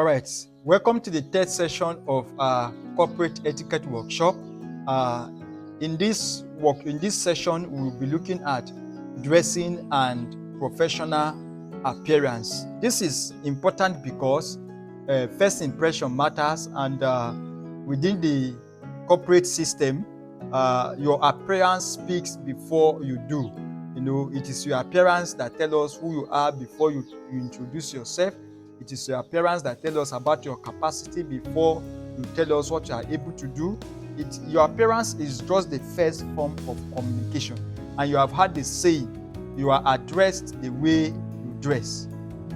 All right, welcome to the third session of our corporate etiquette workshop. In this session, we will be looking at dressing and professional appearance. This is important because first impression matters, and within the corporate system, your appearance speaks before you do. It is your appearance that tells us who you are before you introduce yourself. It is your appearance that tells us about your capacity before you tell us what you are able to do. Your appearance is just the first form of communication. And you have heard the saying, you are addressed the way you dress.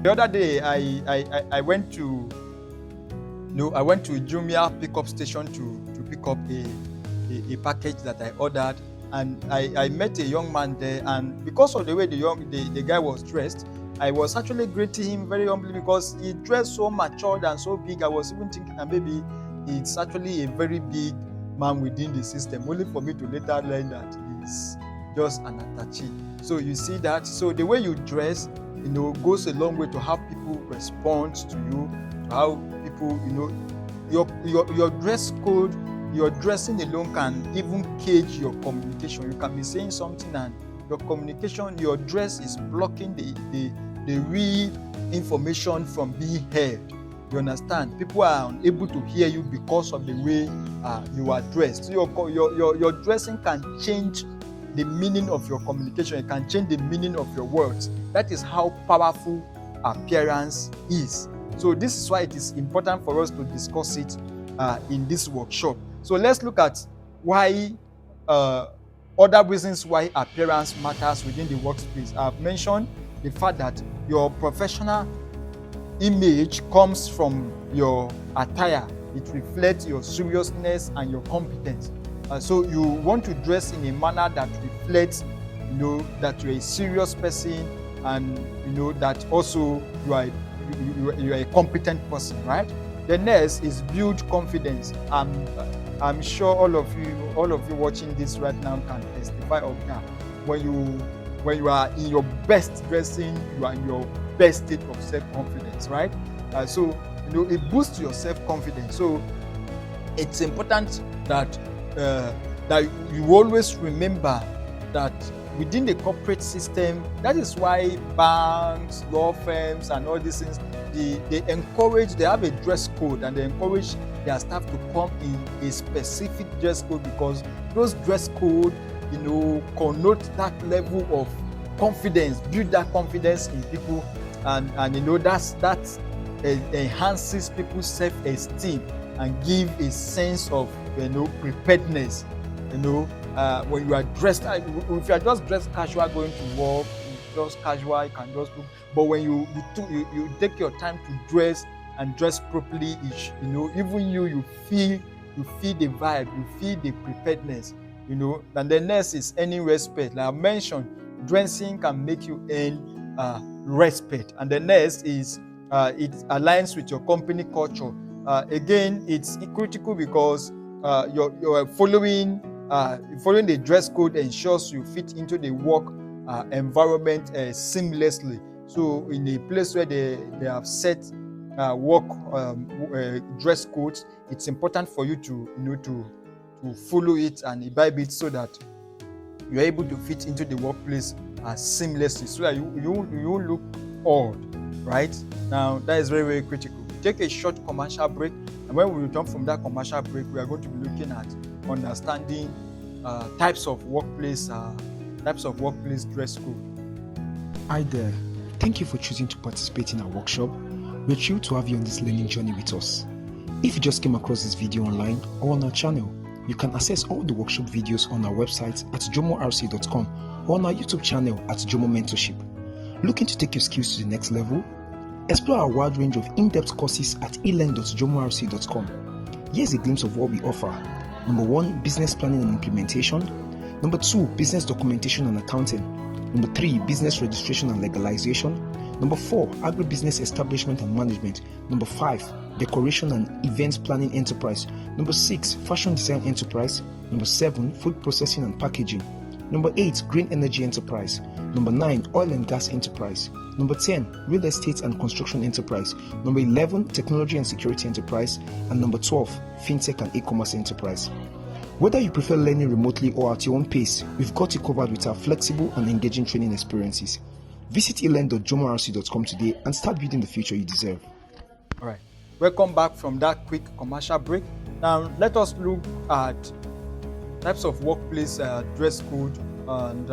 The other day, I went to a Jumia pickup station to pick up a package that I ordered, and I met a young man there, and because of the way the guy was dressed, I was actually greeting him very humbly because he dressed so matured and so big. I was even thinking that maybe it's actually a very big man within the system, only for me to later learn that he's just an attaché. So you see that. So the way you dress, goes a long way to how people respond to you, to how people, your dress code, your dressing alone can even cage your communication. You can be saying something and your communication, your dress is blocking the real information from being heard. You understand? People are unable to hear you because of the way you are dressed. So your dressing can change the meaning of your communication. It can change the meaning of your words. That is how powerful appearance is. So this is why it is important for us to discuss it in this workshop. So let's look at why other reasons why appearance matters within the workspace. I've mentioned the fact that your professional image comes from your attire. It reflects your seriousness and your competence. So you want to dress in a manner that reflects, that you're a serious person, and that also you are a competent person, right? The next is build confidence. I'm sure all of you watching this right now can testify of that. When you are in your best dressing, you are in your best state of self-confidence, right? So it boosts your self-confidence. So it's important that you always remember that within the corporate system, that is why banks, law firms, and all these things, they have a dress code, and they encourage their staff to come in a specific dress code, because those dress code, connote that level of confidence, build that confidence in people, and that enhances people's self-esteem and give a sense of preparedness. When you are dressed, if you are just dressed casual going to work, just casual, you can just look. But when you take your time to dress and dress properly, even you feel the vibe, you feel the preparedness, And the next is earning respect. Like I mentioned, dressing can make you earn respect. And the next is it aligns with your company culture. Again, it's critical because you're following the dress code ensures you fit into the work environment seamlessly. So in a place where they have set work dress codes, it's important for you to follow it and imbibe it so that you're able to fit into the workplace seamlessly, so that you look odd, right? Now that is very, very critical. Take a short commercial break, and when we return from that commercial break, we are going to be looking at understanding types of workplace dress code. Hi there. Thank you for choosing to participate in our workshop. We're thrilled to have you on this learning journey with us. If you just came across this video online or on our channel, you can access all the workshop videos on our website at jomorc.com or on our YouTube channel at Jomo Mentorship. Looking to take your skills to the next level? Explore our wide range of in-depth courses at elearn.jomorc.com. Here's a glimpse of what we offer. Number 1, business planning and implementation. Number 2, business documentation and accounting. Number 3, business registration and legalization. Number 4, agribusiness establishment and management. Number 5, decoration and event planning enterprise. Number 6, fashion design enterprise. Number 7, food processing and packaging. Number 8, green energy enterprise. Number 9, oil and gas enterprise. Number 10, real estate and construction enterprise. Number 11, technology and security enterprise. And number 12, fintech and e-commerce enterprise. Whether you prefer learning remotely or at your own pace, we've got you covered with our flexible and engaging training experiences. Visit elearn.jomorc.com today and start building the future you deserve. All right. Welcome back from that quick commercial break. Now, let us look at types of workplace dress code. And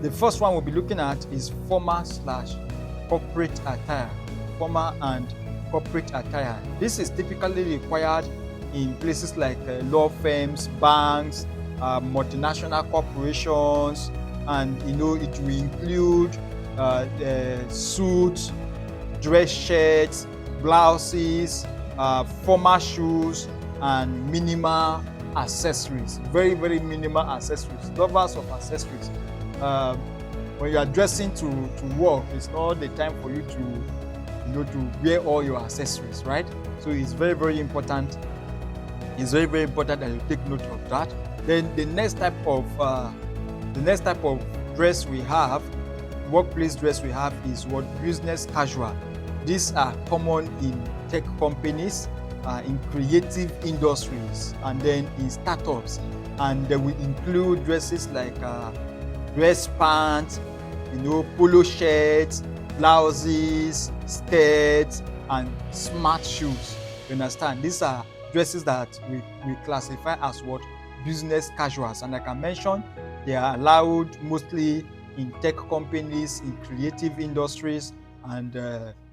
the first one we'll be looking at is formal/corporate attire. Formal and corporate attire. This is typically required in places like law firms, banks, multinational corporations, and it will include suits, dress shirts, blouses, formal shoes, and minimal accessories. Very, very minimal accessories. Lovers of accessories. When you are dressing to work, it's not the time for you to wear all your accessories, right? So it's very, very important. It's very, very important that you take note of that. Then the next type of dress we have, workplace dress we have, is what business casual. These are common in tech companies, in creative industries, and then in startups. And they will include dresses like dress pants, polo shirts, blouses, skirts, and smart shoes. You understand? These are dresses that we classify as what? Business casuals. And like I mentioned, they are allowed mostly in tech companies, in creative industries, and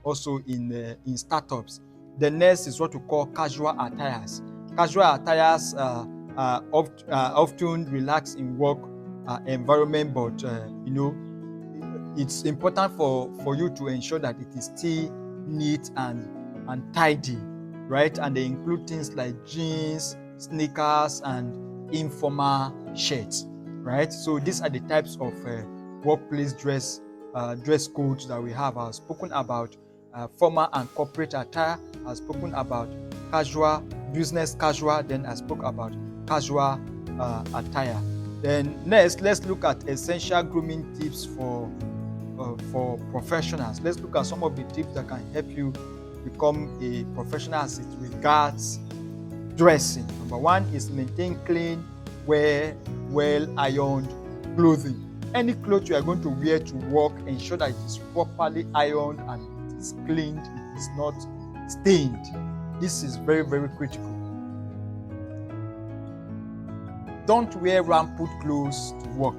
also in startups. The next is what we call casual attires. Casual attires often relax in work environment, but it's important for you to ensure that it is still neat and tidy, right? And they include things like jeans, sneakers, and informal shirts, right? So these are the types of workplace dress codes that we have. I've spoken about formal and corporate attire. I've spoken about casual, business casual. Then I spoke about casual attire. Then next, let's look at essential grooming tips for professionals. Let's look at some of the tips that can help you become a professional as it regards dressing. Number 1 is maintain clean, wear well-ironed clothing. Any clothes you are going to wear to work, ensure that it is properly ironed and it is cleaned, it is not stained. This is very, very critical. Don't wear rampant clothes to work.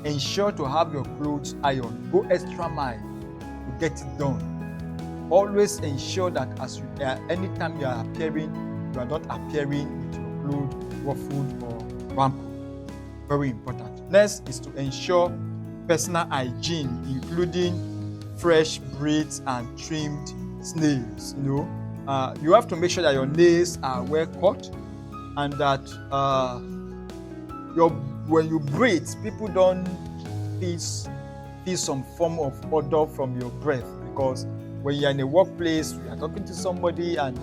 Ensure to have your clothes ironed. Go extra mile to get it done. Always ensure that anytime you are appearing, you are not appearing with your clothes ruffled or rampant. Very important. Next is to ensure personal hygiene, including fresh braids and trimmed nails. You have to make sure that your nails are well cut, and that when you breathe, people don't feel some form of odor from your breath, because when you're in a workplace, you are talking to somebody and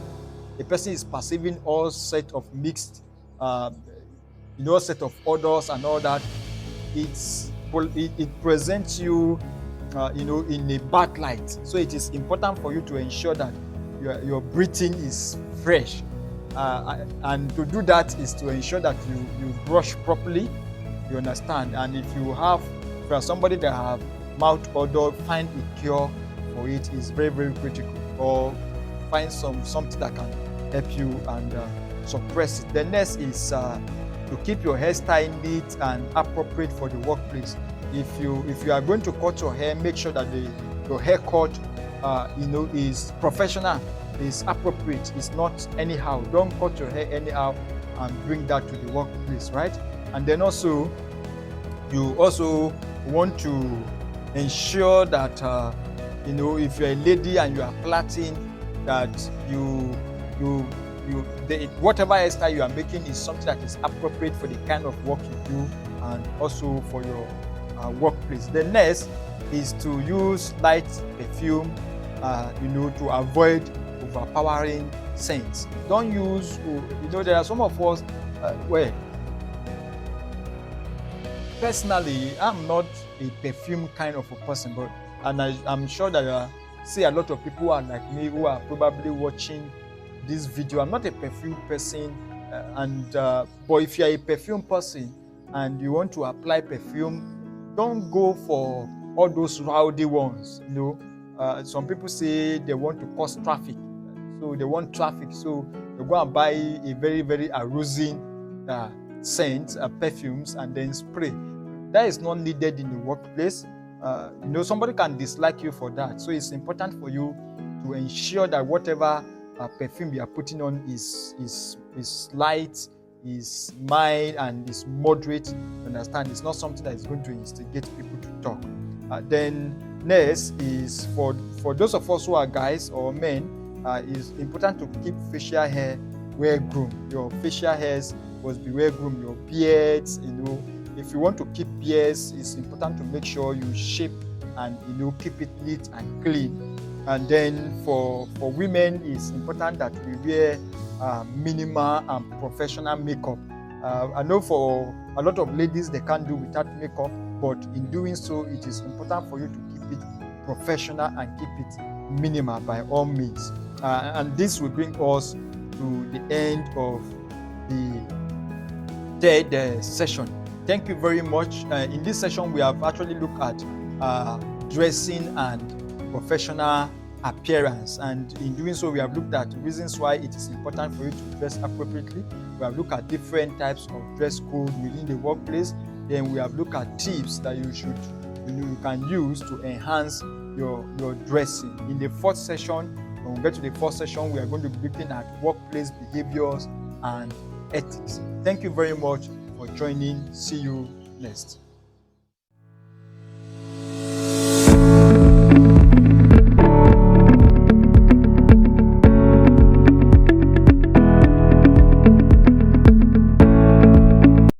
the person is perceiving all set of mixed set of odors and all that. It presents you in a bad light. So it is important for you to ensure that your breathing is fresh, and to do that is to ensure that you brush properly. You understand? And if you are somebody that have mouth odor, find a cure for it. Is very, very critical, or find something that can help you and suppress it. The next is to keep your hairstyle neat and appropriate for the workplace. If you are going to cut your hair, make sure that your haircut is professional, is appropriate, it's not anyhow. Don't cut your hair anyhow and bring that to the workplace, right? And then also, you also want to ensure that if you're a lady and you are plaiting, that whatever hairstyle you are making is something that is appropriate for the kind of work you do and also for your workplace. The next is to use light perfume, to avoid overpowering scents. Don't use, there are some of us, personally, I'm not a perfume kind of a person, but I'm sure that see a lot of people who are like me who are probably watching this video. I'm not a perfume person, but if you are a perfume person and you want to apply perfume, don't go for all those rowdy ones. Some people say they want to cause traffic, so they want traffic, so they go and buy a very, very arousing scent, perfumes, and then spray. That is not needed in the workplace. Somebody can dislike you for that, so it's important for you to ensure that whatever perfume you are putting on is light, is mild, and is moderate. Understand? It's not something that is going to instigate people to talk. Then next is for those of us who are guys or men, it's important to keep facial hair well groomed. Your facial hairs must be well groomed. Your beards, if you want to keep beards, it's important to make sure you shape and keep it neat and clean. And then for women, it's important that we wear minimal and professional makeup. I know for a lot of ladies they can't do without makeup, but in doing so, it is important for you to keep it professional and keep it minimal by all means. And this will bring us to the end of the third session. Thank you very much. In this session, we have actually looked at dressing and professional appearance, and in doing so, we have looked at reasons why it is important for you to dress appropriately. We have looked at different types of dress code within the workplace. Then we have looked at tips that you can use to enhance your dressing. In the fourth session, when we get to the fourth session, we are going to be looking at workplace behaviors and ethics. Thank you very much for joining. See you next.